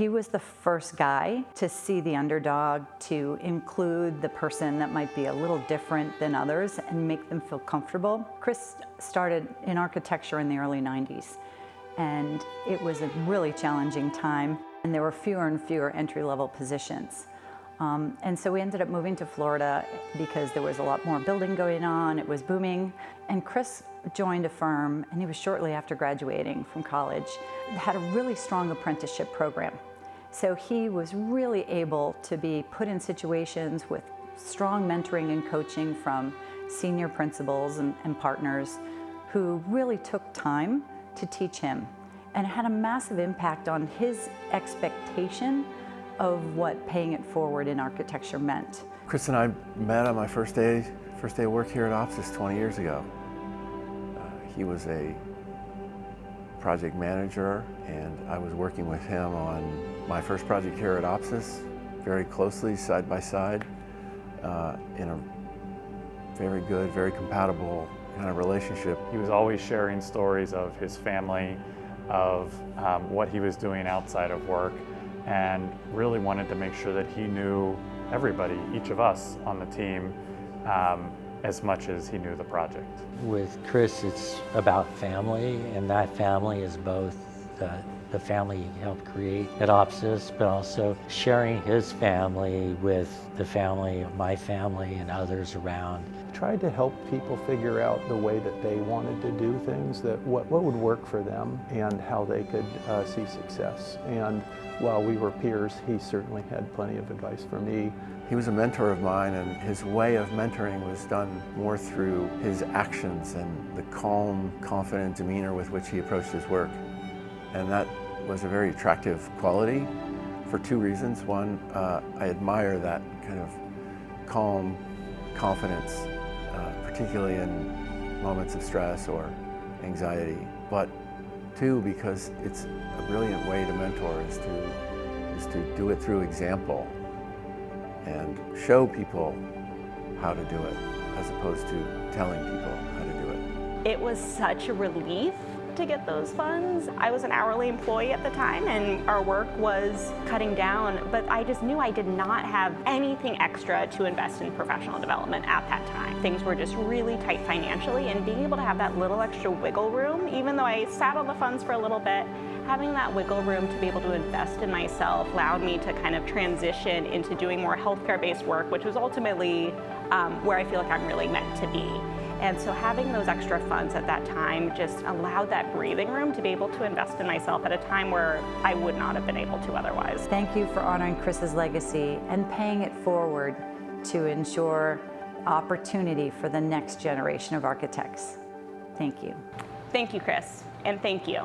He was the first guy to see the underdog, to include the person that might be a little different than others and make them feel comfortable. Chris started in architecture in the early 90s, and it was a really challenging time, and there were fewer and fewer entry-level positions. And so we ended up moving to Florida because there was a lot more building going on, it was booming, and Chris joined a firm, and he was shortly after graduating from college, had a really strong apprenticeship program. So he was really able to be put in situations with strong mentoring and coaching from senior principals and partners who really took time to teach him, and it had a massive impact on his expectation of what paying it forward in architecture meant. Chris and I met on my first day of work here at OPSIS 20 years ago. He was a project manager, and I was working with him on my first project here at OPSIS, very closely, side by side, in a very good, very compatible kind of relationship. He was always sharing stories of his family, of what he was doing outside of work, and really wanted to make sure that he knew everybody, each of us on the team, as much as he knew the project. With Chris, it's about family, and that family is both the family he helped create at OPSIS, but also sharing his family with the family of my family and others around. Tried to help people figure out the way that they wanted to do things, that what would work for them and how they could see success. And while we were peers, he certainly had plenty of advice for me. He was a mentor of mine, and his way of mentoring was done more through his actions and the calm, confident demeanor with which he approached his work. And that was a very attractive quality for two reasons. One, I admire that kind of calm confidence, particularly in moments of stress or anxiety. But two, because it's a brilliant way to mentor is to do it through example and show people how to do it, as opposed to telling people how to do it. It was such a relief to get those funds. I was an hourly employee at the time, and our work was cutting down, but I just knew I did not have anything extra to invest in professional development at that time. Things were just really tight financially, and being able to have that little extra wiggle room, even though I sat on the funds for a little bit, having that wiggle room to be able to invest in myself allowed me to kind of transition into doing more healthcare-based work, which was ultimately where I feel like I'm really meant to be. And so having those extra funds at that time just allowed that breathing room to be able to invest in myself at a time where I would not have been able to otherwise. Thank you for honoring Chris's legacy and paying it forward to ensure opportunity for the next generation of architects. Thank you. Thank you, Chris, and thank you.